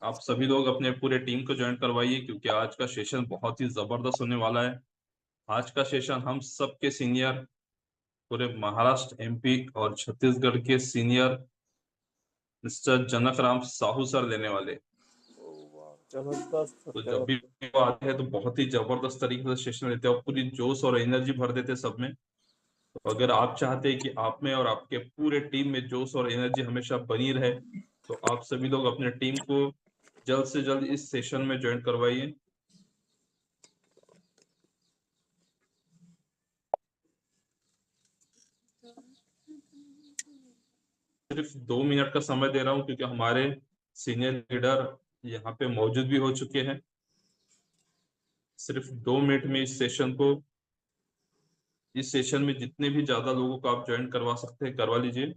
आप सभी लोग अपने पूरे टीम को ज्वाइन करवाइए क्योंकि आज का सेशन बहुत ही जबरदस्त होने वाला है। आज का सेशन हम सबके सीनियर, पूरे महाराष्ट्र, एमपी और छत्तीसगढ़ के senior mister Janak Ram Sahu sir लेने वाले। जबरदस्त तो जब भी जबरदस्त। वो आते हैं तो बहुत ही जबरदस्त तरीके से सेशन लेते हैं और पूरी जोश और एनर्जी भर देते हैं सब में। तो अगर आप चाहते हैं कि आप में और आपके पूरे टीम में जोश और एनर्जी हमेशा बनी रहे तो आप सभी लोग अपने टीम को जल्द से जल्द इस सेशन में ज्वाइन करवाइए। सिर्फ 2 मिनट का समय दे रहा हूँ क्योंकि हमारे सीनियर लीडर यहाँ पे मौजूद भी हो चुके हैं। सिर्फ 2 मिनट में इस सेशन में जितने भी ज्यादा लोगों को आप ज्वाइन करवा सकते हैं करवा लीजिए।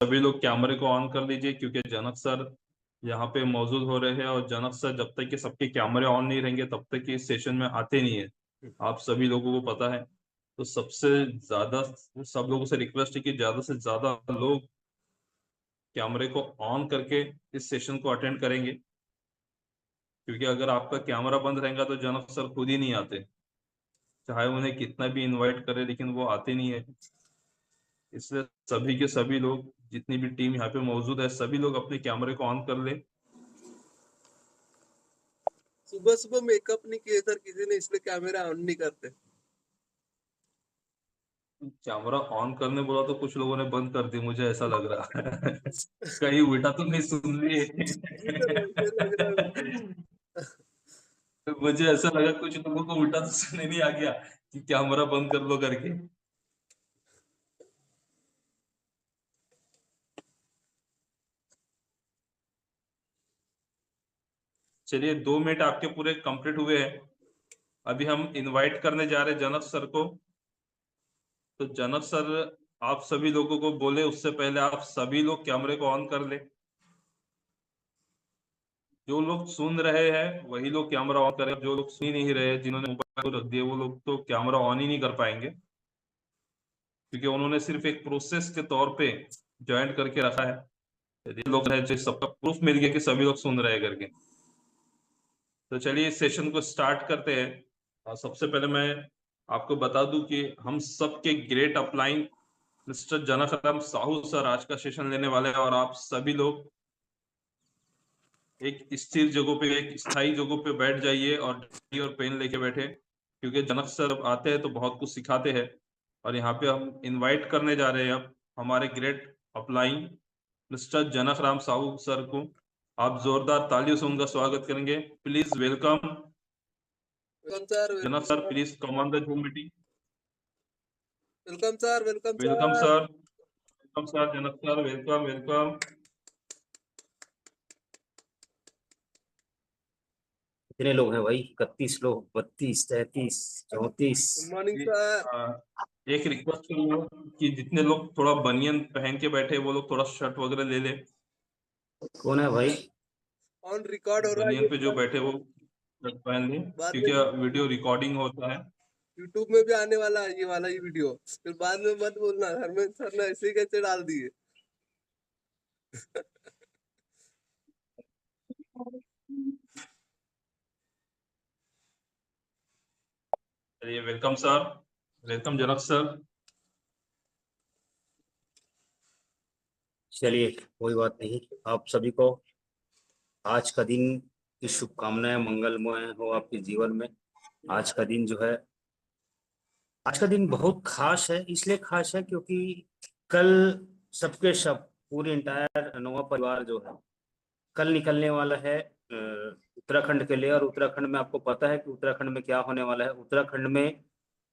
सभी लोग कैमरे को ऑन कर लीजिए क्योंकि जनक सर यहाँ पे मौजूद हो रहे हैं और जनक सर जब तक कि सबके कैमरे ऑन नहीं रहेंगे तब तक कि इस सेशन में आते नहीं है। आप सभी लोगों को पता है। तो सबसे ज्यादा सब लोगों से रिक्वेस्ट है कि ज्यादा से ज्यादा लोग कैमरे को ऑन करके इस सेशन को अटेंड करेंगे क्योंकि अगर आपका कैमरा बंद रहेगा तो जनक सर खुद ही नहीं आते। चाहे उन्हें कितना भी इनवाइट करे लेकिन वो आते नहीं है। इसलिए सभी के सभी लोग, जितनी भी टीम यहाँ पे मौजूद है, सभी लोग अपने कैमरे को ऑन कर ले। सुबह सुबह मेकअप नहीं किए सर किसी ने, इसलिए कैमरा ऑन नहीं करते। कैमरा ऑन करने बोला तो कुछ लोगों ने बंद कर दी, मुझे ऐसा लग रहा है। कहीं उल्टा तो नहीं सुन मुझे तो वैसे लग रहा है बिल्कुल। लिए। मुझे ऐसा लगा कुछ लोगों को उल्टा तो सुनने नहीं आ गया कि कैमरा बंद कर लो करके। चलिए 2 मिनट आपके पूरे कंप्लीट हुए हैं। अभी हम इनवाइट करने जा रहे हैं जनक सर को। तो जनक सर आप सभी लोगों को बोले उससे पहले आप सभी लोग कैमरे को ऑन कर ले। जो लोग सुन रहे हैं वही लोग कैमरा ऑन करें, जो लोग सुन ही नहीं रहे, जिन्होंने मोबाइल को रख दिया वो लोग तो कैमरा ऑन ही नहीं कर पाएंगे क्योंकि उन्होंने सिर्फ एक प्रोसेस के तौर पे ज्वाइन करके रखा है। ये लोग हैं जो सबका प्रूफ मिल गया कि सभी लोग सुन रहे हैं करके। तो चलिए इस सेशन को स्टार्ट करते हैं। सबसे पहले मैं आपको बता दूं कि हम सबके great upline mister Janak Ram Sahu sir आज का सेशन लेने वाले हैं और आप सभी लोग एक स्थिर जगह पे, एक स्थायी जगह पे बैठ जाइए और डायरी और पेन लेके बैठे क्योंकि जनक सर आते हैं तो बहुत कुछ सिखाते हैं। और यहाँ पे हम इनवाइट करने जा रहे हैं अब हमारे great upline mister Janak Ram Sahu sir को। आप जोरदार तालियों से उनका स्वागत करेंगे। Please welcome welcome sir, Janak welcome sir, sir. Please come on the zoom meeting. Welcome sir, welcome welcome sir. Sir, welcome sir, Janak sir, welcome welcome. कितने लोग हैं भाई? 31 लोग, 32, 33, 34। गुड मॉर्निंग जी, सर। एक रिक्वेस्ट करूंगा कि जितने लोग थोड़ा बनियन पहन के बैठे वो लोग थोड़ा शर्ट वगैरह ले ले। कौन है भाई? ऑन रिकॉर्ड हो रहा है बनियन ये पे जो सर। बैठे वो शर्ट पहन ले बाद में क्योंकि वीडियो रिकॉर्डिंग होता है। यूट्यूब में भी आने वाला है ये वाला ही वीडियो, फिर बाद में मत बोलना हरमेंद्र सर ने ऐसे ही कैसे डाल दिए। चलिए वेलकम सर, वेलकम जनक सर। चलिए, कोई बात नहीं। आप सभी को आज का दिन की शुभकामनाएं, मंगलमय हो आपके जीवन में। आज का दिन जो है, आज का दिन बहुत खास है। इसलिए खास है क्योंकि कल सबके सब, पूरी इंटायर नोवा परिवार जो है, कल निकलने वाला है उत्तराखंड के लिए। और उत्तराखंड में आपको पता है कि उत्तराखंड में क्या होने वाला है। उत्तराखंड में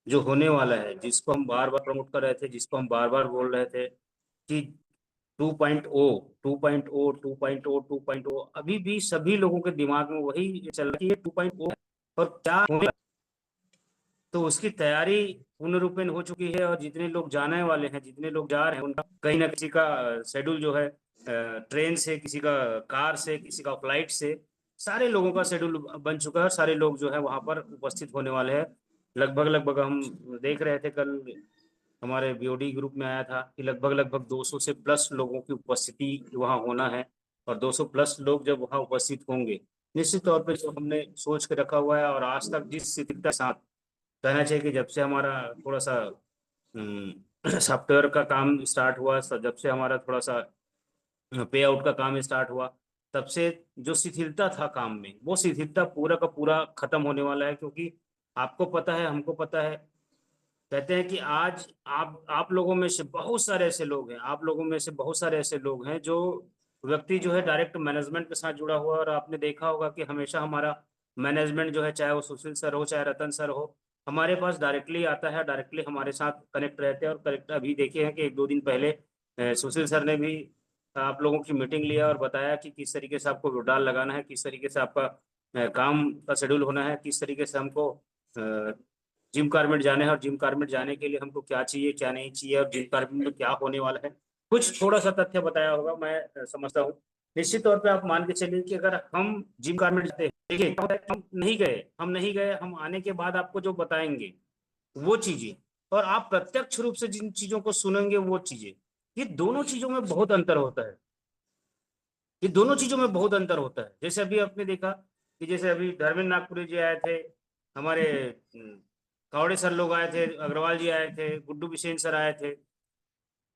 जो होने वाला है, जिसको हम बार बार प्रमोट कर रहे थे, जिसको हम बार बार बोल रहे थे कि 2.0, 2.0, 2.0, 2.0, अभी भी सभी लोगों के दिमाग में वही चल रहा है कि ये 2.0 है और क्या होने। तो उसकी तैयारी पूर्ण रूपेण हो चुकी है और जितने लोग जाने वाले हैं, जितने लोग जा रहे हैं, उनका कहीं ना किसी का शेड्यूल जो है ट्रेन से, किसी का कार से, किसी का फ्लाइट से, सारे लोगों का शेड्यूल बन चुका है। सारे लोग जो है वहां पर उपस्थित होने वाले हैं। लगभग लगभग हम देख रहे थे कल, हमारे बीओडी ग्रुप में आया था कि लगभग लगभग 200 से प्लस लोगों की उपस्थिति वहां होना है। और 200 प्लस लोग जब वहाँ उपस्थित होंगे, निश्चित तौर पे जो हमने सोच के रखा हुआ है और आज तक जिस शिथिलता के साथ कहना चाहिए कि जब से हमारा थोड़ा सा सॉफ्टवेयर का काम स्टार्ट हुआ, जब से हमारा थोड़ा सा पे आउट का काम स्टार्ट हुआ, तब से जो शिथिलता था काम में, वो शिथिलता पूरा का पूरा खत्म होने वाला है। क्योंकि आपको पता है, हमको पता है, कहते हैं कि आज आप लोगों में से बहुत सारे ऐसे लोग हैं, आप लोगों में से बहुत सारे ऐसे लोग हैं जो व्यक्ति जो है डायरेक्ट मैनेजमेंट के साथ जुड़ा हुआ है। और आपने देखा होगा कि हमेशा हमारा मैनेजमेंट जो है, चाहे वो सुशील सर हो चाहे रतन सर हो, हमारे पास डायरेक्टली आता है, डायरेक्टली हमारे साथ कनेक्ट रहते हैं। और करेक्ट अभी देखे हैं कि 1-2 दिन पहले सुशील सर ने भी आप लोगों की मीटिंग लिया और बताया कि किस तरीके से आपको विड्रॉल लगाना है, किस तरीके से आपका काम का शेड्यूल होना है, किस तरीके से हमको जिम कार्बेट जाने हैं और जिम कार्बेट जाने के लिए हमको क्या चाहिए क्या नहीं चाहिए और जिम कार्बेट में क्या होने वाला है, कुछ थोड़ा सा तथ्य बताया होगा, मैं समझता हूँ। निश्चित तौर पे आप मान के चलिए कि अगर हम जिम कार्बेट जाते हैं, देखिए हम नहीं गए, हम आने के बाद आपको जो बताएंगे वो चीजें, और आप प्रत्यक्ष रूप से जिन चीजों को सुनेंगे वो चीजें, ये दोनों चीजों में बहुत अंतर होता है। ये दोनों चीजों में बहुत अंतर होता है। जैसे अभी आपने देखा कि जैसे अभी धर्मेंद्र नागपुरी जी आए थे, हमारे कावड़े सर लोग आए थे, अग्रवाल जी आए थे, गुड्डू बिसेन सर आए थे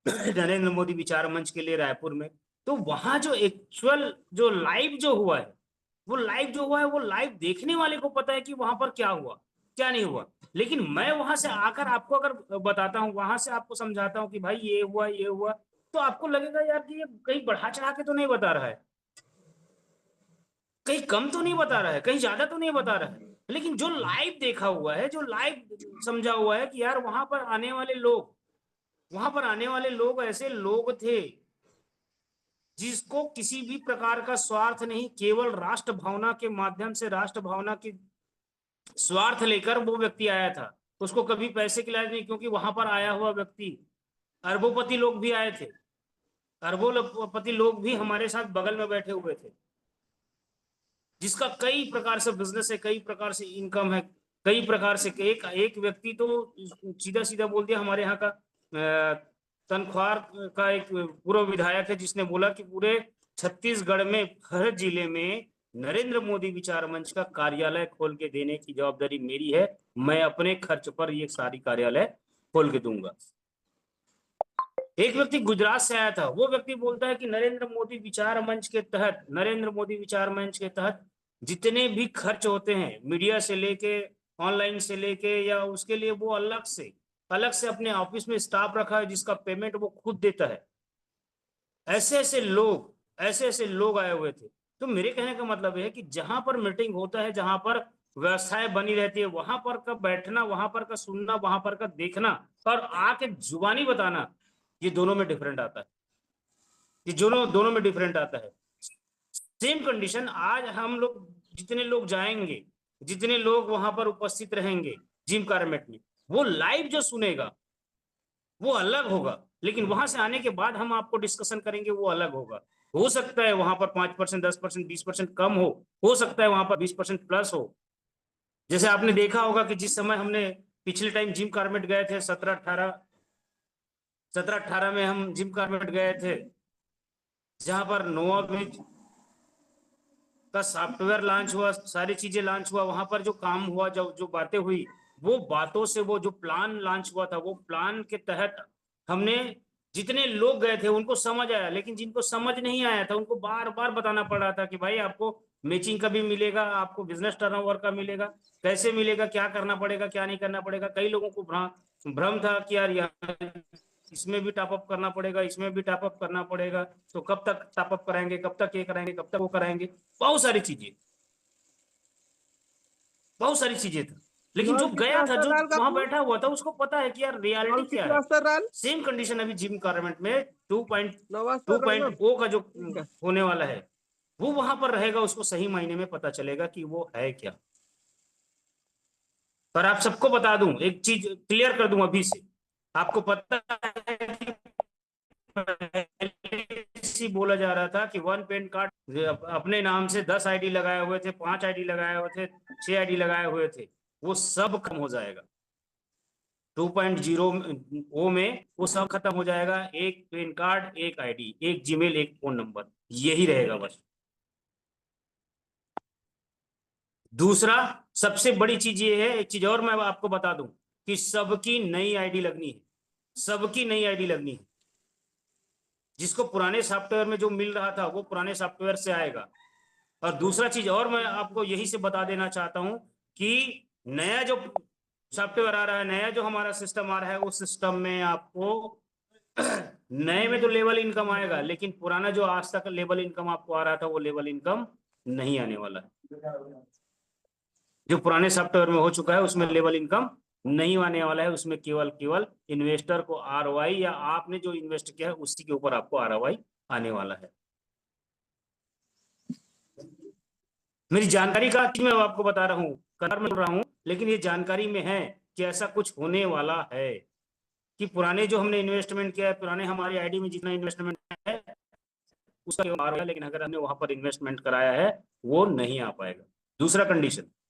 नरेंद्र मोदी विचार मंच के लिए रायपुर में। तो वहां जो एक्चुअल जो लाइव जो हुआ है, वो लाइव देखने वाले को पता है कि वहां पर क्या हुआ क्या नहीं हुआ। लेकिन मैं वहां से आकर आपको अगर बताता हूँ, वहां से आपको समझाता हूँ कि भाई ये हुआ, तो आपको लगेगा यार कि ये कहीं बढ़ा चढ़ा के तो नहीं बता रहा है, कहीं कम तो नहीं बता रहा है, कहीं ज्यादा तो नहीं बता रहा है। लेकिन जो लाइव देखा हुआ है, जो लाइव समझा हुआ है कि यार वहां पर आने वाले लोग ऐसे लोग थे जिसको किसी भी प्रकार का स्वार्थ नहीं, केवल राष्ट्र भावना के माध्यम से, राष्ट्र भावना की स्वार्थ लेकर वो व्यक्ति आया था। उसको कभी पैसे की लालच नहीं, क्योंकि वहां पर आया हुआ व्यक्ति, अरबोपति लोग भी आए थे, अरबोपति लोग भी हमारे साथ बगल में बैठे हुए थे, जिसका कई प्रकार से बिजनेस है, कई प्रकार से इनकम है, कई प्रकार से। एक व्यक्ति तो सीधा सीधा बोल दिया, हमारे यहाँ का तनख्वाह का एक पूर्व विधायक है, जिसने बोला कि पूरे छत्तीसगढ़ में हर जिले में नरेंद्र मोदी विचार मंच का कार्यालय खोल के देने की जवाबदारी मेरी है, मैं अपने खर्च पर ये सारी कार्यालय खोल के दूंगा। एक व्यक्ति गुजरात से आया था, वो व्यक्ति बोलता है कि नरेंद्र मोदी विचार मंच के तहत जितने भी खर्च होते हैं, मीडिया से लेके ऑनलाइन से लेके, या उसके लिए वो अलग से अपने ऑफिस में स्टाफ रखा है जिसका पेमेंट वो खुद देता है। ऐसे ऐसे लोग आए हुए थे। तो मेरे कहने का मतलब है कि जहां पर मीटिंग होता है, जहां पर व्यवस्थाएं बनी रहती है, वहां पर का बैठना, वहां पर का सुनना, वहां पर का देखना और आके जुबानी बताना, ये दोनों में डिफरेंट आता है। ये दोनों में डिफरेंट आता है। सेम कंडीशन आज हम लोग जितने लोग जाएंगे, जितने लोग वहां पर उपस्थित रहेंगे जिम कार्बेट में, वो लाइव जो सुनेगा वो अलग होगा। लेकिन वहां से आने के बाद हम आपको डिस्कशन करेंगे, वो अलग होगा। हो सकता है वहां पर 5%, 10%, 20% कम हो सकता है वहां पर 20% प्लस हो। जैसे आपने देखा होगा कि जिस समय हमने पिछले टाइम जिम कार्बेट गए थे, 17-18 में हम जिम कार्बेट गए थे, जहां पर नोवा ब्रिज का सॉफ्टवेयर लॉन्च हुआ, सारी चीजें लॉन्च हुआ, वहां पर जो काम हुआ, जो बातें हुई, वो बातों से, वो जो प्लान लॉन्च हुआ था, वो प्लान के तहत हमने जितने लोग गए थे उनको समझ आया। लेकिन जिनको समझ नहीं आया था उनको बार बार बताना पड़ रहा था कि भाई आपको मैचिंग का भी मिलेगा, आपको बिजनेस टर्नओवर का मिलेगा, कैसे मिलेगा, क्या करना पड़ेगा, क्या नहीं करना पड़ेगा। कई लोगों को भ्रम था कि यार यहाँ इसमें भी टॉपअप करना पड़ेगा, इसमें भी टॉपअप करना पड़ेगा, तो कब तक टॉपअप कराएंगे, कब तक ये कराएंगे, कब तक वो कराएंगे। बहुत सारी चीजें था। लेकिन जो नॉल कितने गया था, वाजता जो राहिल वहां काकू? बैठा हुआ था, उसको पता है कि यार रियलिटी नॉल क्या किती है। वाजता राहिल? सेम कंडीशन अभी जिम कार्बेट में 9 वाजता राहिल. 2.0 का जो ठीक है. होने वाला है, वो वहां पर रहेगा, उसको सही मायने में पता चलेगा कि वो है क्या। पर आप सबको बता दूं, एक चीज क्लियर कर दूं अभी से, आपको पता है कि पहले बोला जा रहा था कि वन पेन कार्ड अपने नाम से 10 आईडी लगाए हुए थे, 5 आईडी लगाए हुए थे, 6 आईडी लगाए हुए थे, वो सब कम हो जाएगा। 2.0 में वो सब खत्म हो जाएगा। एक पैन कार्ड, एक आईडी, एक जीमेल, एक फोन नंबर, यही रहेगा बस। दूसरा सबसे बड़ी चीज ये है, एक चीज और मैं आपको बता दूं कि सबकी नई आईडी लगनी है, सबकी नई आईडी लगनी है। जिसको पुराने सॉफ्टवेयर में जो मिल रहा था वो पुराने सॉफ्टवेयर से आएगा। और दूसरा चीज और मैं आपको यही से बता देना चाहता हूं कि नया जो सॉफ्टवेयर आ रहा है, नया जो हमारा सिस्टम आ रहा है, उस सिस्टम में आपको नए में तो लेवल इनकम आएगा, लेकिन पुराना जो आज तक लेवल इनकम आपको आ रहा था वो लेवल इनकम नहीं आने वाला है। जो पुराने सॉफ्टवेयर में हो चुका है उसमें लेवल इनकम नहीं आने वाला है। उसमें केवल केवल इन्वेस्टर को आरओआई या आपने जो इन्वेस्ट किया है उसी के ऊपर आपको आरओआई आने वाला है। मेरी जानकारी का चीज मैं आपको बता रहा हूँ, कर रहा हूँ, लेकिन ये जानकारी में है कि ऐसा कुछ होने वाला है कि पुराने जो हमने इन्वेस्टमेंट किया है, पुराने हमारी आईडी में जितना इन्वेस्टमेंट है उसका आ रहा है, लेकिन अगर हमने वहां पर इन्वेस्टमेंट कराया है वो नहीं आ पाएगा।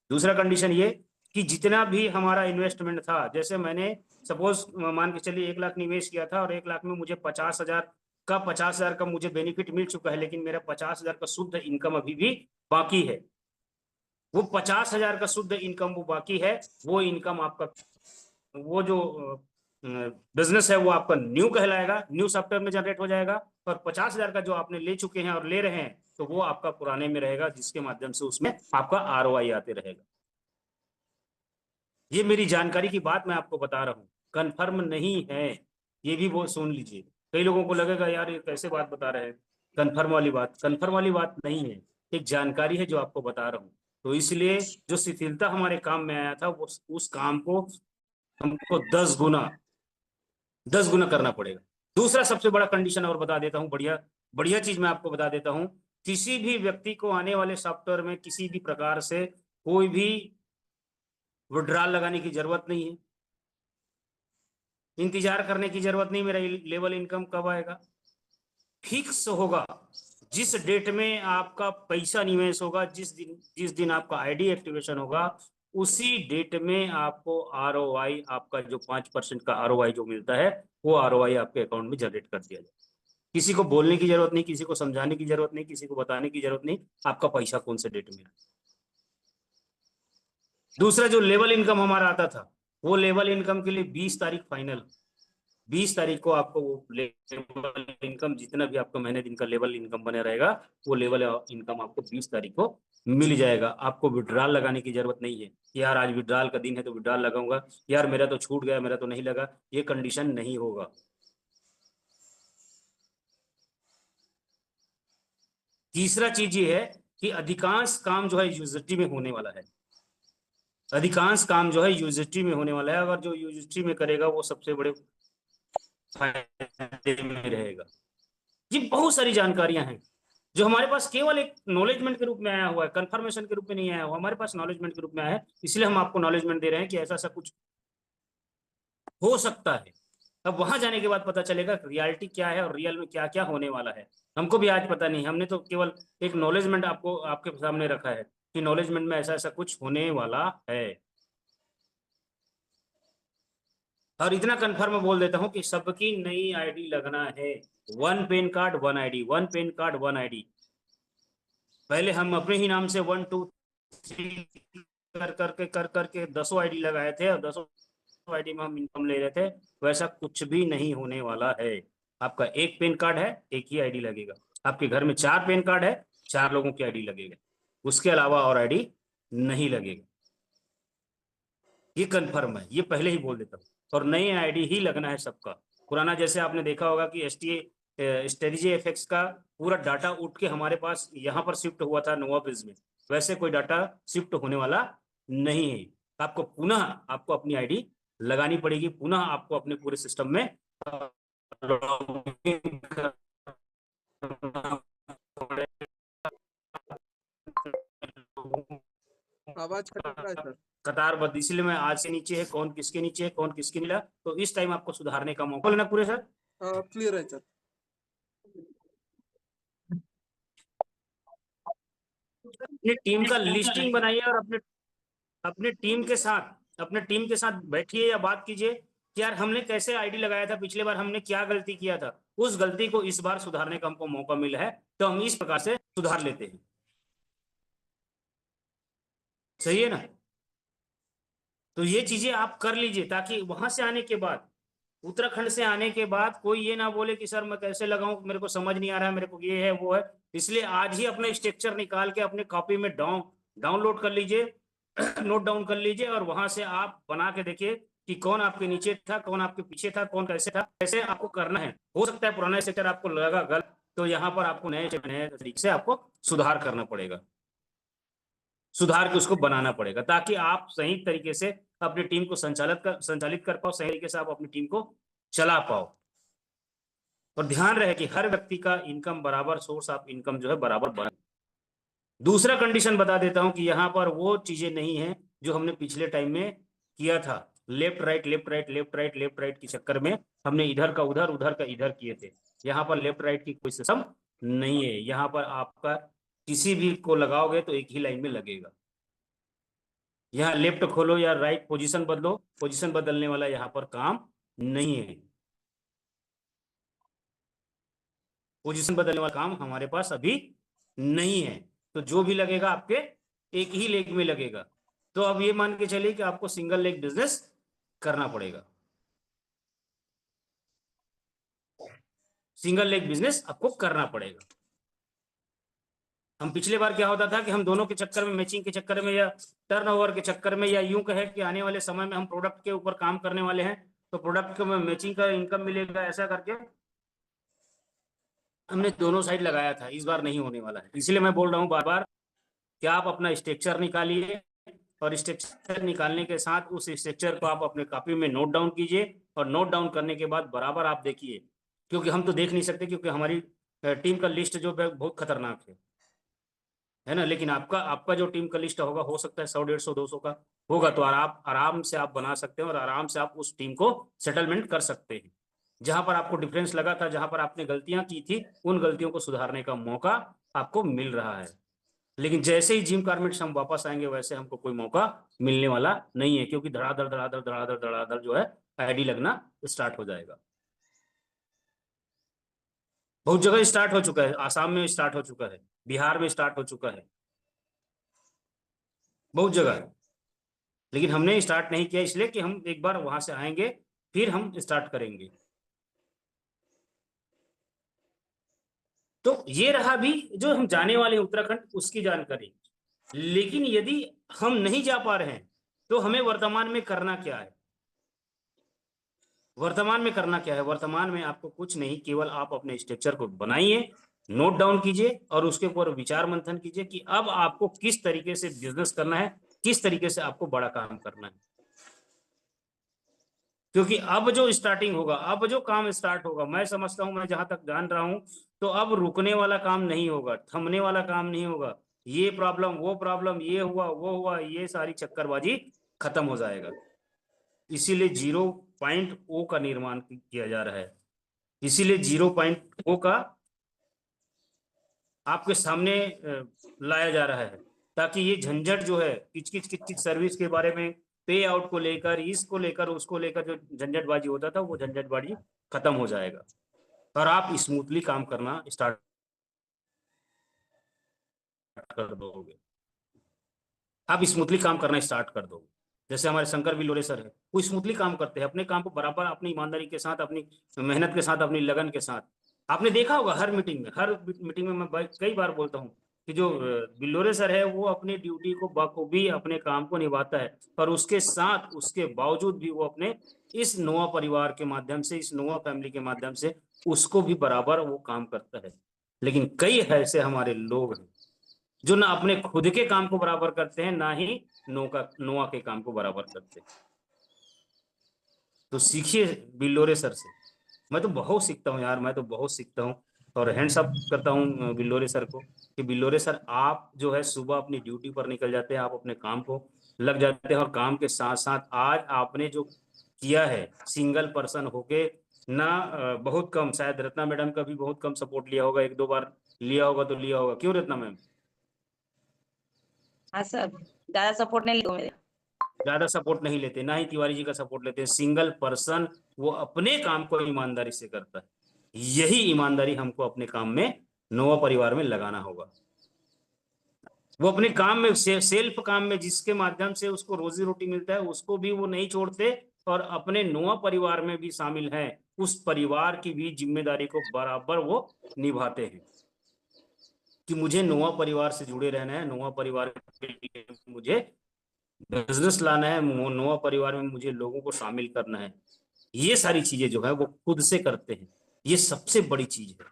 दूसरा कंडीशन ये कि जितना भी हमारा इन्वेस्टमेंट था, जैसे मैंने सपोज मान के चलिए 1 लाख निवेश किया था और 1 लाख में मुझे 50,000 का मुझे बेनिफिट मिल चुका है, लेकिन मेरा 50,000 का शुद्ध इनकम अभी भी बाकी है। वो 50,000 का शुद्ध इनकम वो बाकी है। वो इनकम आपका, वो जो बिजनेस है वो आपका न्यू कहलाएगा, न्यू सॉफ्टवेयर में जनरेट हो जाएगा। और 50,000 का जो आपने ले चुके हैं और ले रहे हैं तो वो आपका पुराने में रहेगा, जिसके माध्यम से उसमें आपका आरओआई आते रहेगा। ये मेरी जानकारी की बात मैं आपको बता रहा हूँ, कंफर्म नहीं है, ये भी वो सुन लीजिए। कई लोगों को लगेगा यार ये कैसे बात बता रहे हैं, कंफर्म वाली बात नहीं है, एक जानकारी है जो आपको बता रहा हूँ। तो इसलिए जो शिथिलता हमारे काम में आया था वो उस काम को हमको 10 गुना करना पड़ेगा। दूसरा सबसे बड़ा कंडीशन और बता देता हूँ, बढ़िया चीज मैं आपको बता देता हूँ। किसी भी व्यक्ति को आने वाले सॉफ्टवेयर में किसी भी प्रकार से कोई भी विड्रॉल लगाने की जरूरत नहीं है, इंतजार करने की जरूरत नहीं मेरा लेवल इनकम कब आएगा। फिक्स होगा, जिस डेट में आपका पैसा निवेश होगा, जिस दिन आपका आईडी एक्टिवेशन होगा, उसी डेट में आपको आरओआई, आपका जो 5% का आरओआई जो मिलता है वो आरओआई आपके अकाउंट में जनरेट कर दिया जाए। किसी को बोलने की जरूरत नहीं, किसी को समझाने की जरूरत नहीं, किसी को बताने की जरूरत नहीं, आपका पैसा कौन से डेट में। दूसरा जो लेवल इनकम हमारा आता था, वो लेवल इनकम के लिए 20 तारीख फाइनल, 20 तारीख को आपको वो लेवल इनकम, जितना भी आपका महीने दिन का लेवल इनकम बने रहेगा, वो लेवल इनकम आपको 20 तारीख को मिल जाएगा। आपको विड्रॉल लगाने की जरूरत नहीं है कि यार आज विड्रॉल का दिन है तो विड्रॉल लगाऊंगा, यार मेरा तो छूट गया, मेरा तो नहीं लगा, ये कंडीशन नहीं होगा। तीसरा चीज ये है कि अधिकांश काम जो है यूएसडी में होने वाला है, अधिकांश काम जो है यूएसडी में होने वाला है। अगर जो यूएसडी में करेगा वो सबसे बड़े फायदे में रहेगा। ये बहुत सारी जानकारियां हैं जो हमारे पास केवल एक नॉलेजमेंट के रूप में आया हुआ है, कंफर्मेशन के रूप में नहीं आया हुआ, हमारे पास नॉलेजमेंट के रूप में आया है, इसलिए हम आपको नॉलेजमेंट दे रहे हैं कि ऐसा ऐसा कुछ हो सकता है। अब वहां जाने के बाद पता चलेगा रियलिटी क्या है और रियल में क्या क्या होने वाला है। हमको भी आज पता नहीं, हमने तो केवल एक नॉलेजमेंट आपको आपके सामने रखा है कि नॉलेजमेंट में ऐसा ऐसा कुछ होने वाला है। और इतना कंफर्म बोल देता हूं कि सबकी नई आईडी लगना है। 1 pan card 1 ID, 1 pan card 1 ID. पहले हम अपने ही नाम से 1 2 3 कर करके 10 आईडी लगाए थे और 10 आईडी में हम इनकम ले रहे थे। वैसा कुछ भी नहीं होने वाला है। आपका एक पैन कार्ड है, एक ही आईडी लगेगा। आपके घर में 4 पैन कार्ड है, 4 लोगों की आईडी लगेगा, उसके अलावा और आईडी नहीं लगेगा। ये कंफर्म है, ये पहले ही बोल देता हूँ। और नई आईडी ही लगना है सबका। पुराना जैसे आपने देखा होगा कि स्ट्रेटजी एफएक्स का पूरा डाटा उठ के हमारे पास यहाँ पर शिफ्ट हुआ था नोवाब्रिज में, वैसे कोई डाटा शिफ्ट होने वाला नहीं है। आपको पुनः आपको अपनी आईडी लगानी पड़ेगी, पुनः आपको अपने पूरे सिस्टम में आवाज कट रहा है सर। कतारबद्ध, इसलिए मैं आज से नीचे है, कौन किसके नीचे है, कौन किसके मिला, तो इस टाइम आपको सुधारने का मौका लेना पूरे सर। हाँ क्लियर है सर। अपनी टीम का लिस्टिंग बनाइए और अपने टीम के साथ बैठिए या बात कीजिए कि यार हमने कैसे आईडी लगाया था, पिछले बार हमने क्या गलती किया था, उस गलती को इस बार सुधारने का हमको मौका मिला है, तो हम इस प्रकार से सुधार लेते हैं। सही है ना? तो ये चीजें आप कर लीजिए, ताकि वहां से आने के बाद, उत्तराखंड से आने के बाद कोई ये ना बोले कि सर मैं कैसे लगाऊं, मेरे को समझ नहीं आ रहा है, मेरे को ये है वो है। इसलिए आज ही अपना स्ट्रक्चर निकाल के अपने कॉपी में डाउनलोड कर लीजिए, नोट डाउन कर लीजिए, और वहां से आप बना के देखिए कि कौन आपके नीचे था, कौन आपके पीछे था, कौन कैसे था, कैसे आपको करना है। हो सकता है पुराना स्ट्रक्चर आपको लगा गलत, तो यहाँ पर आपको नए तरीके से आपको सुधार करना पड़ेगा, सुधार के उसको बनाना पड़ेगा, ताकि आप सही तरीके से अपनी टीम को संचालित कर पाओ, सही तरीके से आप अपनी टीम को चला पाओ। और ध्यान रहे कि हर व्यक्ति का इनकम बराबर, सोर्स ऑफ इनकम जो है बराबर बने। दूसरा कंडीशन बता देता हूं कि यहाँ पर वो चीजें नहीं है जो हमने पिछले टाइम में किया था, left right left right left right left right के चक्कर में हमने इधर का उधर उधर का इधर किए थे। यहाँ पर लेफ्ट राइट की कोई सिस्टम नहीं है। यहाँ पर आपका किसी भी को लगाओगे तो एक ही लाइन में लगेगा। यहाँ लेफ्ट खोलो या राइट पोजीशन बदलो, पोजीशन बदलने वाला यहाँ पर काम नहीं है। पोजीशन बदलने वाला काम हमारे पास अभी नहीं है। तो जो भी लगेगा आपके एक ही लेग में लगेगा। तो अब ये मान के चलिए कि आपको सिंगल लेग बिजनेस करना पड़ेगा, सिंगल लेग बिजनेस आपको करना पड़ेगा। हम पिछले बार क्या होता था कि हम दोनों के चक्कर में, मैचिंग के चक्कर में या टर्नओवर के चक्कर में, या यूं कहे कि आने वाले समय में हम प्रोडक्ट के ऊपर काम करने वाले हैं तो प्रोडक्ट को मैचिंग का इनकम मिलेगा, ऐसा करके हमने दोनों साइड लगाया था। इस बार नहीं होने वाला है। इसलिए मैं बोल रहा हूं बार बार कि आप अपना स्ट्रक्चर निकालिए, और स्ट्रक्चर निकालने के साथ उस स्ट्रक्चर को आप अपने कॉपी में नोट डाउन कीजिए, और नोट डाउन करने के बाद बराबर आप देखिए, क्योंकि हम तो देख नहीं सकते, क्योंकि हमारी टीम का लिस्ट जो है बहुत खतरनाक है ना। लेकिन आपका जो टीम का लिस्ट होगा, हो सकता है 100 150 200 का होगा, तो आप आराम से आप बना सकते हैं, और आराम से आप उस टीम को सेटलमेंट कर सकते हैं। जहां पर आपको डिफरेंस लगा था, जहां पर आपने गलतियां की थी, उन गलतियों को सुधारने का मौका आपको मिल रहा है। लेकिन जैसे ही जिम गारमेंट्स हम वापस आएंगे, वैसे हमको कोई मौका मिलने वाला नहीं है, क्योंकि धड़ाधड़ धड़ाधड़ धड़ाधड़ धड़ाधड़ जो है आईडी लगना स्टार्ट हो जाएगा। बहुत जगह स्टार्ट हो चुका है, आसाम में स्टार्ट हो चुका है, बिहार में स्टार्ट हो चुका है, बहुत जगह। लेकिन हमने स्टार्ट नहीं किया, इसलिए कि हम एक बार वहां से आएंगे फिर हम स्टार्ट करेंगे। तो ये रहा भी जो हम जाने वाले उत्तराखंड, उसकी जानकारी। लेकिन यदि हम नहीं जा पा रहे हैं तो हमें वर्तमान में करना क्या है? वर्तमान में करना क्या है? वर्तमान में आपको कुछ नहीं, केवल आप अपने स्ट्रक्चर को बनाइए, नोट डाउन कीजिए, और उसके ऊपर विचार मंथन कीजिए कि अब आपको किस तरीके से बिजनेस करना है, किस तरीके से आपको बड़ा काम करना है। क्योंकि अब जो स्टार्टिंग होगा, अब जो काम स्टार्ट होगा, मैं समझता हूं, मैं जहां तक जान रहा हूं, तो अब रुकने वाला काम नहीं होगा, थमने वाला काम नहीं होगा। ये प्रॉब्लम, वो प्रॉब्लम, ये हुआ वो हुआ, ये सारी चक्करबाजी खत्म हो जाएगा। इसीलिए 0.O का निर्माण किया जा रहा है। इसीलिए 0.O का आपके सामने लाया जा रहा है, ताकि ये झंझट जो है किच सर्विस के बारे में, पे आउट को लेकर, इसको लेकर, उसको लेकर जो झंझटबाजी होता था, वो झंझटबाजी खत्म हो जाएगा, और आप स्मूथली काम करना स्टार्ट कर दोगे। आप स्मूथली काम करना स्टार्ट कर दोगे। जैसे हमारे शंकर बिलोरे सर है, वो स्मूथली काम करते हैं, अपने काम को बराबर, अपनी ईमानदारी के साथ, अपनी मेहनत के साथ, अपनी लगन के साथ। आपने देखा होगा हर मीटिंग में मैं कई बार बोलता हूँ कि जो बिल्लोरे सर है, वो अपनी ड्यूटी को बखूबी, अपने काम को निभाता है, और उसके साथ, उसके बावजूद भी वो अपने इस नोआ परिवार के माध्यम से, इस नोआ फैमिली के माध्यम से उसको भी बराबर वो काम करता है। लेकिन कई ऐसे हमारे लोग हैं जो ना अपने खुद के काम को बराबर करते हैं, ना ही नोआ के काम को बराबर करते हैं। तो सीखिए बिल्लोरे सर से। मैं तो बहुत सीखता हूँ यार, मैं तो बहुत सीखता हूँ, और हैंड्स अप करता हूँ बिल्लोरे सर को कि बिल्लोरे सर, आप जो है सुबह अपनी ड्यूटी पर निकल जाते हैं, आप अपने काम को लग जाते हैं, और काम के साथ साथ आज आपने जो किया है सिंगल पर्सन होके ना, बहुत कम, शायद रत्ना मैडम का भी बहुत कम सपोर्ट लिया होगा, 1-2 बार लिया होगा तो लिया होगा। क्यों रत्ना मैम? हाँ सर, ज्यादा सपोर्ट नहीं लिया मेरे। ज्यादा सपोर्ट नहीं लेते, ना ही तिवारी जी का सपोर्ट लेते हैं। सिंगल पर्सन वो अपने काम को ईमानदारी से करता है। यही ईमानदारी हमको अपने काम में, नोवा परिवार में लगाना होगा। वो अपने काम में सेल्फ काम में जिसके माध्यम से उसको रोजी रोटी मिलता है उसको भी वो नहीं छोड़ते, और अपने नोवा परिवार में भी शामिल हैं, उस परिवार की भी जिम्मेदारी को बराबर वो निभाते हैं कि मुझे नोवा परिवार से जुड़े रहना है, नोवा परिवार के लिए मुझे बिजनेस लाना है, नोवा परिवार में मुझे लोगों को शामिल करना है। ये सारी चीजें जो है वो खुद से करते हैं, ये सबसे बड़ी चीज है।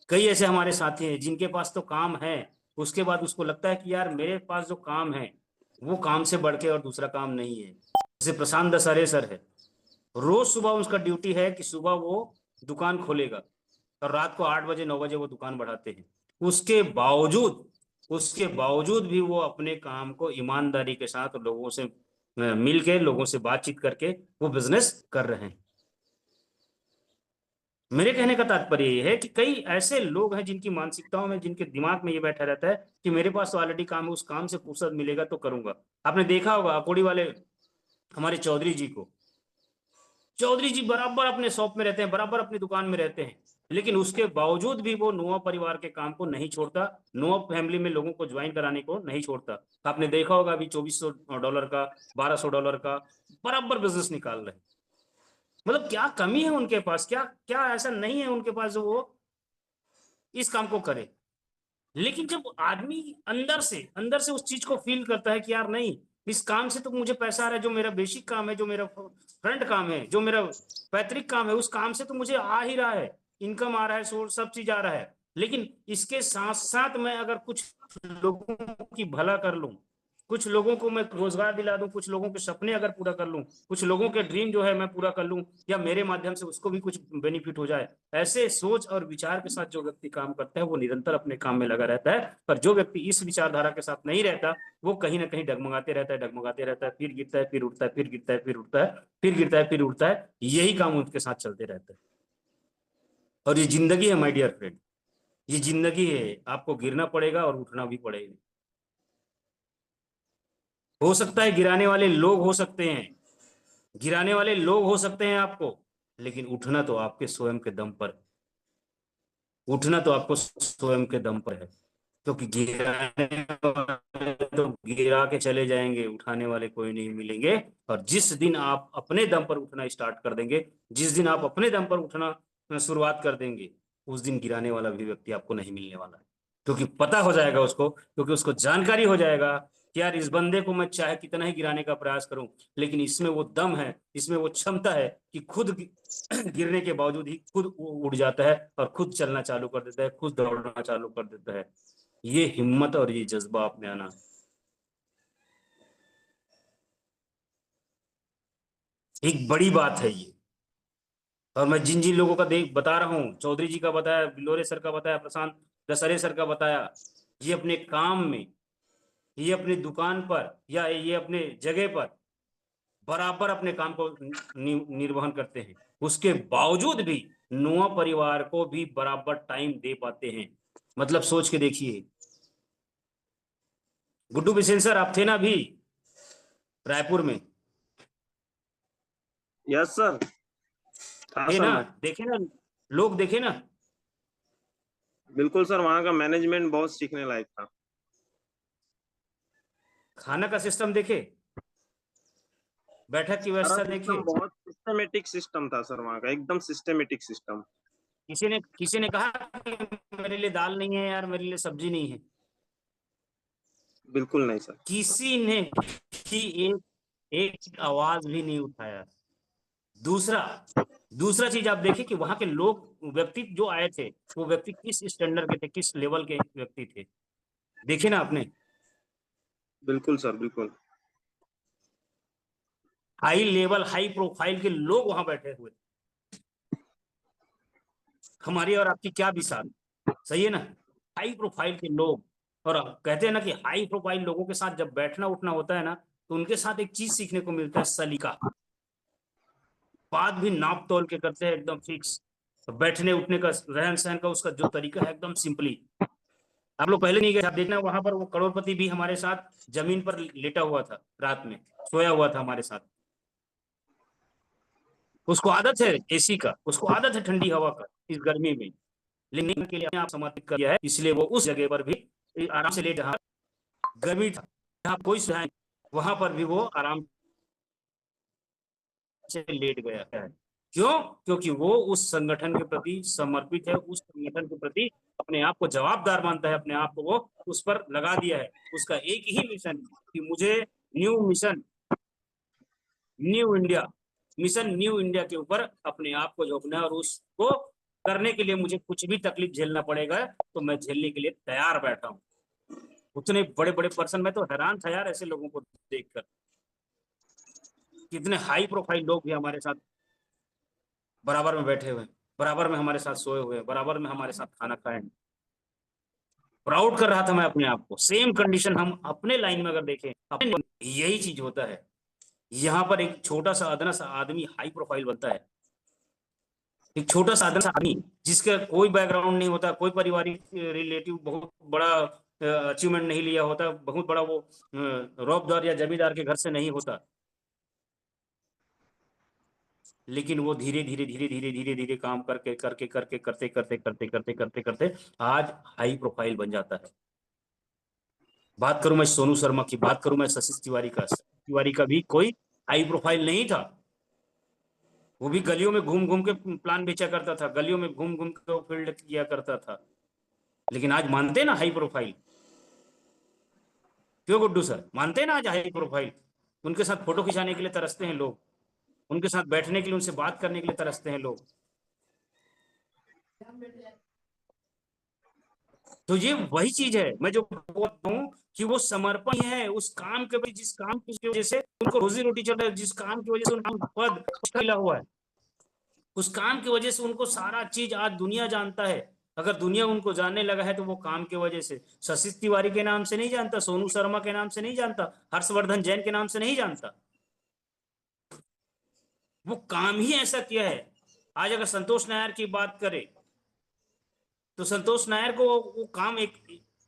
कई ऐसे हमारे साथी हैं जिनके पास तो काम है, उसके बाद उसको लगता है कि यार मेरे पास जो काम है वो काम से बढ़ के और दूसरा काम नहीं है। जैसे प्रशांत दसारे सर है, रोज सुबह उसका ड्यूटी है कि सुबह वो दुकान खोलेगा और रात को 8 बजे 9 बजे वो दुकान बढ़ाते हैं। उसके बावजूद भी वो अपने काम को ईमानदारी के साथ लोगों से मिल के, लोगों से बातचीत करके वो बिजनेस कर रहे हैं। मेरे कहने का तात्पर्य ये है कि कई ऐसे लोग हैं जिनकी मानसिकताओं में, जिनके दिमाग में ये बैठा रहता है कि मेरे पास तो ऑलरेडी काम है, उस काम से फुर्सत मिलेगा तो करूंगा। आपने देखा होगा अकोड़ी वाले हमारे चौधरी जी को, चौधरी जी बराबर अपने शॉप में रहते हैं, बराबर अपनी दुकान में रहते हैं, लेकिन उसके बावजूद भी वो नोवा परिवार के काम को नहीं छोड़ता, नोवा फैमिली में लोगों को ज्वाइन कराने को नहीं छोड़ता। आपने देखा होगा अभी $2400 का, $1200 का बराबर बिजनेस निकाल रहे हैं। मतलब क्या कमी है उनके पास, क्या क्या ऐसा नहीं है उनके पास जो वो इस काम को करे। लेकिन जब आदमी अंदर से उस चीज को फील करता है कि यार नहीं, इस काम से तो मुझे पैसा आ रहा है, जो मेरा बेसिक काम है, जो मेरा फ्रंट काम है, जो मेरा पैतृक काम है, उस काम से तो मुझे आ ही रहा है, इनकम आ रहा है, सोर्स सब चीज आ रहा है, लेकिन इसके साथ साथ मैं अगर कुछ लोगों की भला कर लूं, कुछ लोगों को मैं रोजगार दिला दूं, कुछ लोगों के सपने अगर पूरा कर लूं, कुछ लोगों के ड्रीम जो है मैं पूरा कर लूं, या मेरे माध्यम से उसको भी कुछ बेनिफिट हो जाए, ऐसे सोच और विचार के साथ जो व्यक्ति काम करता है वो निरंतर अपने काम में लगा रहता है। पर जो व्यक्ति इस विचारधारा के साथ नहीं रहता वो कहीं ना कहीं डगमगाते रहता है, डगमगाते रहता है, फिर गिरता है, फिर उठता है, फिर गिरता है, फिर उठता है, फिर गिरता है, फिर उठता है। यही काम उनके साथ चलते रहता है। और ये जिंदगी है माय डियर फ्रेंड, ये जिंदगी है, आपको गिरना पड़ेगा और उठना भी पड़ेगा। हो सकता है गिराने वाले लोग हो सकते हैं, गिराने वाले लोग हो सकते हैं आपको, लेकिन उठना तो आपके स्वयं के दम पर, उठना तो आपको स्वयं के दम पर है। क्योंकि गिराने वाले तो गिरा के चले जाएंगे, उठाने वाले कोई नहीं मिलेंगे। और जिस दिन आप अपने दम पर उठना स्टार्ट कर देंगे, जिस दिन आप अपने दम पर उठना शुरुआत कर देंगे, उस दिन गिराने वाला भी व्यक्ति आपको नहीं मिलने वाला है। क्योंकि पता हो जाएगा उसको, क्योंकि उसको जानकारी हो जाएगा कि यार इस बंदे को मैं चाहे कितना ही गिराने का प्रयास करूं, लेकिन इसमें वो दम है, इसमें वो क्षमता है कि खुद गिरने के बावजूद ही खुद उड़ जाता है और खुद चलना चालू कर देता है, खुद दौड़ना चालू कर देता है। ये हिम्मत और ये जज्बा आप में आना एक बड़ी बात है ये। और मैं जिन जिन लोगों का देख बता रहा हूँ, चौधरी जी का बताया, बिलोरे सर का बताया, प्रशांत दसरे सर का बताया, ये अपने काम में, ये अपनी दुकान पर या ये अपने जगह पर बराबर अपने काम को निर्वहन करते हैं। उसके बावजूद भी नोआ परिवार को भी बराबर टाइम दे पाते हैं। मतलब सोच के देखिए, गुड्डू बिसेन सर आप थे ना अभी रायपुर में? यस सर, था थे सर ना? मैं। देखे ना लोग, देखे ना? बिल्कुल सर, वहाँ का मैनेजमेंट बहुत सीखने लायक था। खाना का सिस्टम देखे, बैठक की सारा व्यवस्था देखे। सिस्टम बहुत सिस्टमेटिक सिस्टम था सर, वहाँ का एकदम सिस्टमेटिक सिस्टम। किसी ने कहा कि मेरे लिए दाल नहीं है यार, मेरे लिए सब्जी नहीं है? बिल्कुल नहीं सर। किसी ने भी एक एक आवाज भी नहीं उठाया। दूसरा दूसरा चीज आप देखिए कि वहां के लोग, व्यक्ति जो आए थे, वो व्यक्ति किस स्टैंडर्ड के थे, किस लेवल के व्यक्ति थे, देखे ना आपने? बिल्कुल सर, बिल्कुल। हाई लेवल, हाई प्रोफाइल के लोग वहां बैठे हुए। हमारी और आपकी क्या मिसाल, सही है ना? हाई प्रोफाइल के लोग। और कहते हैं ना कि हाई प्रोफाइल लोगों के साथ जब बैठना उठना होता है ना, तो उनके साथ एक चीज सीखने को मिलता है, सलीका। बात भी नाप तोल के करते हैं, एकदम फिक्स। बैठने उठने का, रहन सहन का, उसका जो तरीका है एकदम सिंपली। आप लोग पहले नहीं गए, आप देखना वहां पर वो करोड़पति भी हमारे साथ जमीन पर लेटा हुआ था, रात में सोया हुआ था हमारे साथ। उसको आदत है एसी का, उसको आदत है ठंडी हवा का इस गर्मी में, लेकिन के लिए आप समर्पित कर दिया है, इसलिए वो उस जगह पर भी आराम से लेट रहा। गर्मी था, जहाँ कोई सुविधा नहीं, वहां पर भी वो आराम से लेट गया है। क्यों? क्योंकि वो उस संगठन के प्रति समर्पित है, उस संगठन के प्रति अपने आप को जवाबदार मानता है, अपने आप को वो उस पर लगा दिया है। उसका एक ही मिशन कि मुझे न्यू इंडिया के ऊपर अपने आप को झोंकना है, और उसको करने के लिए मुझे कुछ भी तकलीफ झेलना पड़ेगा तो मैं झेलने के लिए तैयार बैठा हूँ। उतने बड़े बड़े पर्सन, मैं तो हैरान था यार ऐसे लोगों को देखकर। कितने हाई प्रोफाइल लोग भी हमारे साथ बराबर में बैठे हुए, बराबर में हमारे साथ सोए हुए, बराबर में हमारे साथ खाना खाए। प्राउड कर रहा था मैं अपने आप को। सेम कंडीशन हम अपने लाइन में अगर देखें, यही चीज होता है। यहाँ पर एक छोटा सा अदना सा आदमी हाई प्रोफाइल बनता है। एक छोटा सा अदना सा आदमी जिसका कोई बैकग्राउंड नहीं होता, कोई पारिवारिक रिलेटिव बहुत बड़ा अचीवमेंट नहीं लिया होता, बहुत बड़ा वो रौबदार या जमींदार के घर से नहीं होता, लेकिन वो धीरे धीरे काम करके करते आज हाई प्रोफाइल बन जाता है। बात करूं मैं सोनू शर्मा की, बात करूं मैं शशि तिवारी का भी कोई हाई प्रोफाइल नहीं था। वो भी गलियों में घूम घूम के प्लान बेचा करता था, गलियों में घूम घूम के वो फील्ड किया करता था, लेकिन आज मानते ना हाई प्रोफाइल। क्यों गुड्डू सर? मानते ना आज हाई प्रोफाइल? उनके साथ फोटो खिंचाने के लिए तरसते हैं लोग, उनके साथ बैठने के लिए, उनसे बात करने के लिए तरसते हैं लोग। तो ये वही चीज है मैं जो बोलता हूँ कि वो समर्पण है उस काम के प्रति, जिस काम की वजह से उनको रोजी रोटी चल रहा है, जिस काम की वजह से उनका पद मिला हुआ है, उस काम की वजह से उनको सारा चीज आज दुनिया जानता है। अगर दुनिया उनको जानने लगा है तो वो काम की वजह से। शशि तिवारी के नाम से नहीं जानता, सोनू शर्मा के नाम से नहीं जानता, हर्षवर्धन जैन के नाम से नहीं जानता। वो काम ही ऐसा किया है। आज अगर संतोष नायर की बात करें तो संतोष नायर को वो काम एक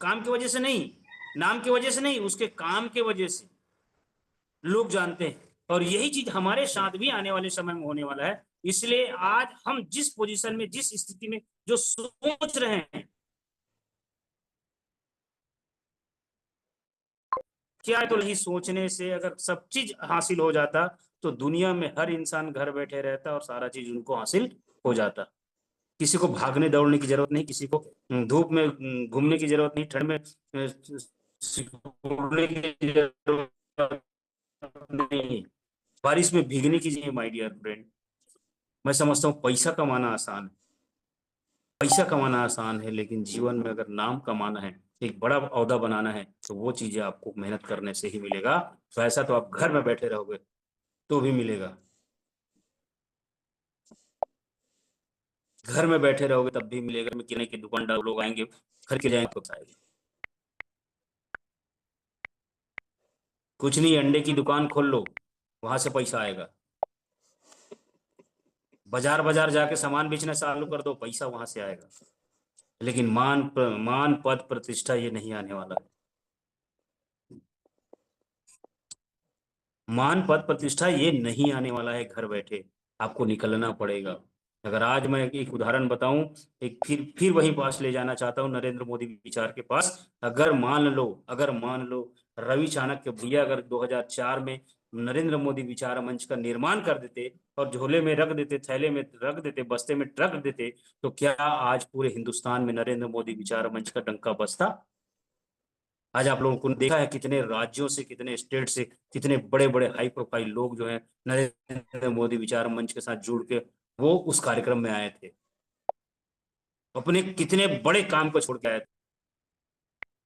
काम की वजह से नहीं, नाम की वजह से नहीं, उसके काम की वजह से लोग जानते हैं। और यही चीज हमारे साथ भी आने वाले समय में होने वाला है। इसलिए आज हम जिस पोजीशन में, जिस स्थिति में जो सोच रहे हैं, क्या तो नहीं सोचने से अगर सब चीज हासिल हो जाता तो दुनिया में हर इंसान घर बैठे रहता और सारा चीज उनको हासिल हो जाता। किसी को भागने दौड़ने की जरूरत नहीं, किसी को धूप में घूमने की जरूरत नहीं, ठंड में सिकुड़ने की जरूरत नहीं, बारिश में भीगने की जरूरत। माय डियर फ्रेंड, मैं समझता हूँ पैसा कमाना आसान है, पैसा कमाना आसान है, लेकिन जीवन में अगर नाम कमाना है, एक बड़ा ओहदा बनाना है, तो वो चीजें आपको मेहनत करने से ही मिलेगा। पैसा तो आप घर में बैठे रहोगे तो भी मिलेगा, घर में बैठे रहोगे तब भी मिलेगा। में किराने की दुकानदार लोग आएंगे, खरीद के जाएंगे तो खाएंगे। कुछ नहीं, अंडे की दुकान खोल लो, वहां से पैसा आएगा। बाजार बाजार जाके सामान बेचना चालू कर दो, पैसा वहां से आएगा। लेकिन मान पद प्रतिष्ठा ये नहीं आने वाला है। मान पद प्रतिष्ठा ये नहीं आने वाला है घर बैठे, आपको निकलना पड़ेगा। अगर आज मैं एक उदाहरण बताऊं, एक फिर वहीं पास ले जाना चाहता हूं, नरेंद्र मोदी विचार के पास। अगर मान लो रवि चाणक्य भैया अगर 2004 में नरेंद्र मोदी विचार मंच का निर्माण कर देते और झोले में रख देते, थैले में रख देते, बस्ते में रख देते, तो क्या आज पूरे हिंदुस्तान में नरेंद्र मोदी विचार मंच का डंका बजता? आज आप लोगों को देखा है कितने राज्यों से, कितने स्टेट से, कितने बड़े बड़े हाई प्रोफाइल लोग जो है नरेंद्र मोदी विचार मंच के साथ जुड़ के वो उस कार्यक्रम में आए थे, अपने कितने बड़े काम को छोड़ के आए थे।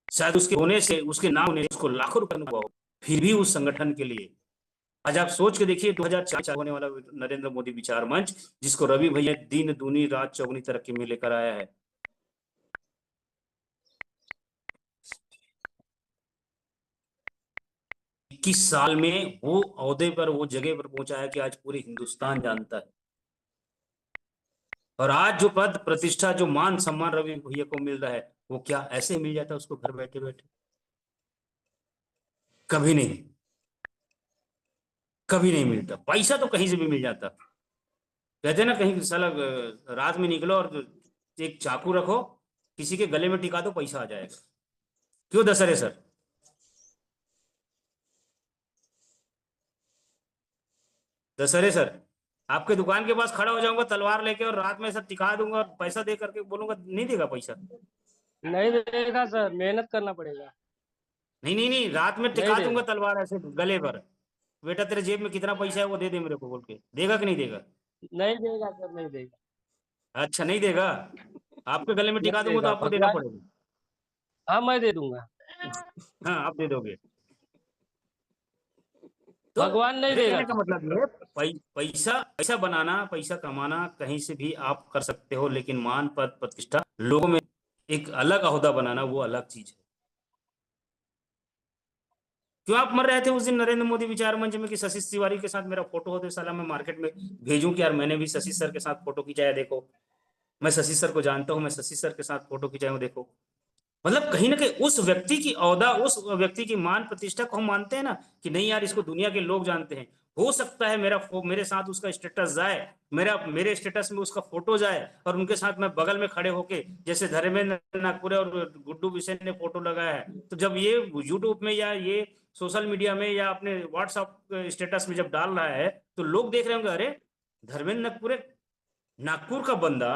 शायद उसके होने से, उसके नाम होने से उसको लाखों रुपए हुआ हो, फिर भी उस संगठन के लिए। आज आप सोच के देखिए 2004 होने वाला नरेंद्र मोदी विचार मंच, जिसको रवि भैया दिन दूनी रात चौगुनी तरक्की में लेकर आया है। 21 साल में वो ओहदे पर, वो जगह पर पहुंचा है कि आज पूरे हिंदुस्तान जानता है। और आज जो पद प्रतिष्ठा, जो मान सम्मान रवि भैया को मिल रहा है, वो क्या ऐसे ही मिल जाता है उसको घर बैठे बैठे? कभी नहीं, कभी नहीं मिलता। पैसा तो कहीं से भी मिल जाता। कहते हैं ना, कहीं साला रात में निकलो और एक चाकू रखो, किसी के गले में टिका दो, पैसा आ जाएगा। क्यों दशहरे सर? दशहरे सर, आपके दुकान के पास खड़ा हो जाऊंगा तलवार लेके और रात में सब टिका दूंगा और पैसा दे करके बोलूंगा नहीं देगा पैसा? नहीं देगा सर, मेहनत करना पड़ेगा। नहीं नहीं नहीं, रात में नहीं टिका दूंगा देगा, तलवार ऐसे गले पर, बेटा तेरे जेब में कितना पैसा है वो दे दे मेरे को बोल के, देगा कि नहीं देगा? नहीं देगा सर, नहीं देगा। अच्छा नहीं देगा? आपके गले में टिका नहीं दूंगा तो देगा आपको देना भगवान। पड़ेगा। हाँ, मैं दे दूंगा। हाँ आप दे दोगे तो? भगवान नहीं मेरे देगा कहने का सर। मतलब ये है, पैसा पैसा बनाना, पैसा कमाना कहीं से भी आप कर सकते हो, लेकिन मान पद प्रतिष्ठा लोगों में एक अलग ओहदा बनाना वो अलग चीज है। क्यों आप मर रहे थे उस दिन नरेंद्र मोदी विचार मंच में कि शशि तिवारी के साथ मेरा फोटो हो तो साला मैं मार्केट में भेजूं कि यार मैंने भी शशि सर के साथ फोटो खिंचाया, देखो मैं शशि सर को जानता हूं, मैं शशि सर के साथ फोटो खिंचाया हूं, देखो। मतलब कहीं ना कहीं उस व्यक्ति की औदा, उस व्यक्ति की मान प्रतिष्ठा को हम मानते हैं ना कि नहीं यार इसको दुनिया के लोग जानते हैं। हो सकता है मेरे साथ उसका स्टेटस जाए, मेरे स्टेटस में उसका फोटो जाए और उनके साथ मैं बगल में खड़े होके, जैसे धर्मेंद्र नागपुरे और गुड्डू बिसेन ने फोटो लगाया है, तो जब ये यूट्यूब में या ये सोशल मीडिया में या अपने व्हाट्सएप स्टेटस में जब डाल रहा है तो लोग देख रहे होंगे, अरे धर्मेंद्र नागपुरे, नागपुर का बंदा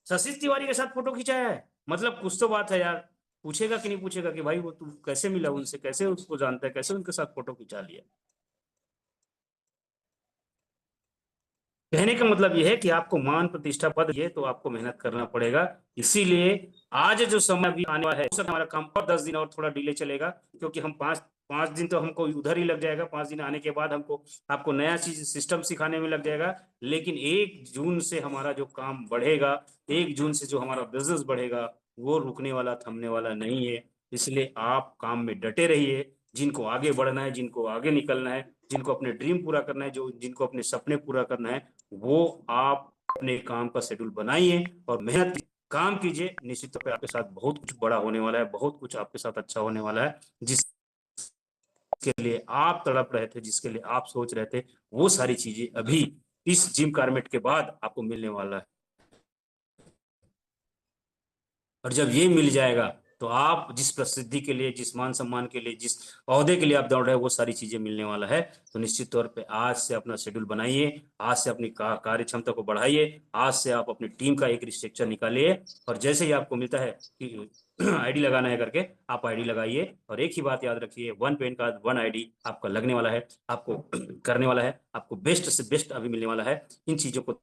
शशि तिवारी के साथ फोटो खिंचाया है, मतलब कुछ तो बात है यार। पूछेगा कि नहीं पूछेगा कि भाई वो तू कैसे मिला उनसे, कैसे उसको जानता है, कैसे उनके साथ फोटो खिंचा लिया? कहने का मतलब यह है कि आपको मान प्रतिष्ठा पद ये तो आपको मेहनत करना पड़ेगा। इसीलिए आज जो समय भी आने वाला है, हो सकता है हमारा काम और 10 दिन और थोड़ा डिले चलेगा, क्योंकि हम पांच पांच दिन तो हमको उधर ही लग जाएगा। 5 दिन आने के बाद हमको आपको नया चीज सिस्टम सिखाने में लग जाएगा। लेकिन 1 जून से हमारा जो काम बढ़ेगा, 1 जून से जो हमारा बिजनेस बढ़ेगा, वो रुकने वाला थमने वाला नहीं है। इसलिए आप काम में डटे रहिए। जिनको आगे बढ़ना है, जिनको आगे निकलना है, जिनको अपने ड्रीम पूरा करना है, जो जिनको अपने सपने पूरा करना है, वो आप अपने काम का शेड्यूल बनाइए और मेहनत काम कीजिए। निश्चित तौर पे आपके साथ बहुत कुछ बड़ा होने वाला है, बहुत कुछ आपके साथ अच्छा होने वाला है। जिसके लिए आप तड़प रहे थे, जिसके लिए आप सोच रहे थे, वो सारी चीजें अभी इस जिम कार्मेट के बाद आपको मिलने वाला है। और जब ये मिल जाएगा तो आप जिस प्रसिद्धि के लिए, जिस मान सम्मान के लिए, जिस ओहदे के लिए आप दौड़ रहे हैं, वो सारी चीजें मिलने वाला है। तो निश्चित तौर पे आज से अपना शेड्यूल बनाइए, आज से अपनी कार्य क्षमता को बढ़ाइए, आज से आप अपनी टीम का एक रिस्ट्रक्चर निकालिए। और जैसे ही आपको मिलता है कि आईडी लगाना है करके, आप आईडी लगाइए। और एक ही बात याद रखिए, 1 पैन कार्ड 1 आईडी आपका लगने वाला है, आपको करने वाला है, आपको बेस्ट से बेस्ट अभी मिलने वाला है। इन चीजों को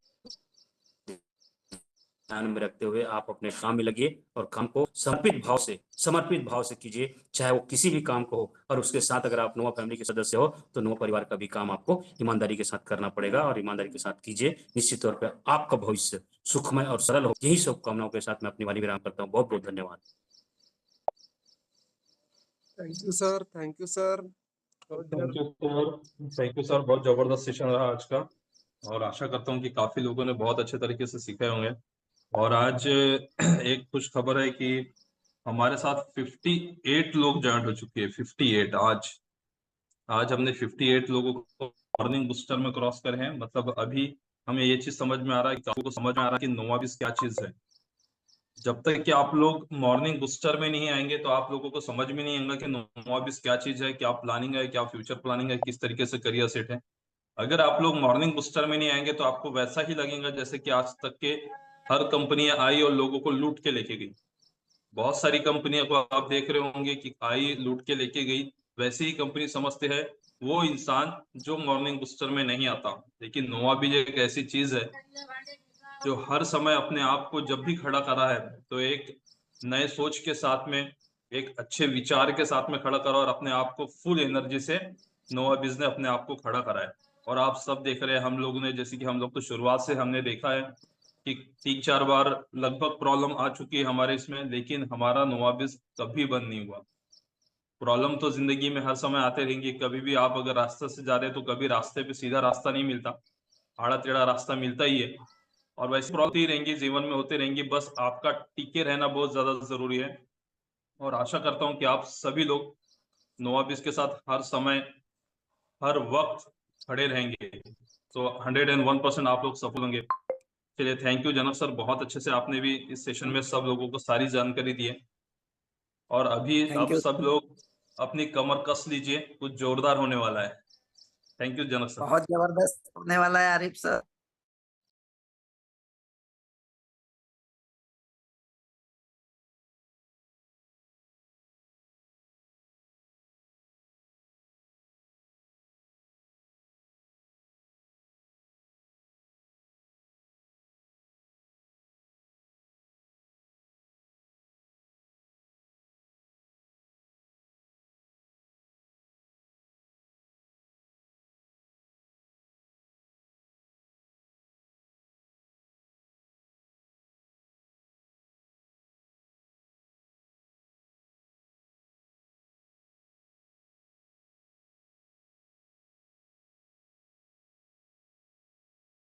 ध्यान में रखते हुए आप अपने काम में लगिए और काम को समर्पित भाव से कीजिए, चाहे वो किसी भी काम को हो। और उसके साथ अगर आप नोवा फैमिली के सदस्य हो तो नोवा परिवार का भी काम आपको ईमानदारी के साथ करना पड़ेगा और ईमानदारी के साथ कीजिए। निश्चित तौर पर आपका भविष्य सुखमय और सरल हो। यही शुभकामनाओं के साथ मैं अपनी वाणी विराम करता हूँ। बहुत बहुत धन्यवाद। Thank you sir. Thank you sir, बहुत जबरदस्त सेशन रहा आज का। और आशा करता हूँ कि काफी लोगों ने बहुत अच्छे तरीके से सीखे होंगे। और आज एक खुश खबर है कि हमारे साथ 58 लोग ज्वाइन हो चुके हैं। 58 आज हमने 58 लोगों को मॉर्निंग बूस्टर में क्रॉस करे हैं। मतलब अभी हमें ये चीज समझ में आ रहा है कि आपको समझ में आ रहा है कि नोवाबिस क्या चीज है। जब तक कि आप लोग मॉर्निंग बूस्टर में नहीं आएंगे तो आप लोगों को समझ में नहीं आएगा कि नोवाबिस क्या चीज है, क्या प्लानिंग है, क्या फ्यूचर प्लानिंग है, किस तरीके से करियर सेट है। अगर आप लोग मॉर्निंग बूस्टर में नहीं आएंगे तो आपको वैसा ही लगेगा जैसे कि आज तक के हर कंपनियां आई और लोगों को लूट के लेके गई। बहुत सारी कंपनियों को आप देख रहे होंगे कि आई लूट के लेके गई। वैसे ही कंपनी समझते हैं वो इंसान जो मॉर्निंग बूस्टर में नहीं आता। लेकिन नोवा भी एक ऐसी चीज है जो हर समय अपने आप को जब भी खड़ा करा है तो एक नए सोच के साथ में, एक अच्छे विचार के साथ में खड़ा करा और अपने आप को फुल एनर्जी से नोवा बिज ने अपने आप को खड़ा करा है। और आप सब देख रहे हैं, हम लोग ने, जैसे कि हम लोग तो शुरुआत से हमने देखा है कि 3-4 बार लगभग प्रॉब्लम आ चुकी है हमारे इसमें, लेकिन हमारा नोवा बिज कभी बंद नहीं हुआ। प्रॉब्लम तो जिंदगी में हर समय आते रहेंगी। कभी भी आप अगर रास्ते से जा रहे हैं तो कभी रास्ते पे सीधा रास्ता नहीं मिलता, आड़ा टेढ़ा रास्ता मिलता ही है। और वैसे प्रॉब्लम ही रहेंगी, जीवन में होते रहेंगी। बस आपका टिके रहना बहुत ज्यादा जरूरी है। और आशा करता हूं कि आप सभी लोग नोवाबिस के साथ हर समय हर वक्त खड़े रहेंगे, तो 101% आप लोग सफल होंगे। चलिए, थैंक यू जनक सर, बहुत अच्छे से आपने भी इस सेशन में सब लोगों को सारी जानकारी दी है। और अभी थैंक अब यू। सब लोग अपनी कमर कस लीजिए, कुछ जोरदार होने वाला है। Thank you Janak sir. बहुत जबरदस्त होने वाला है आरिफ सर।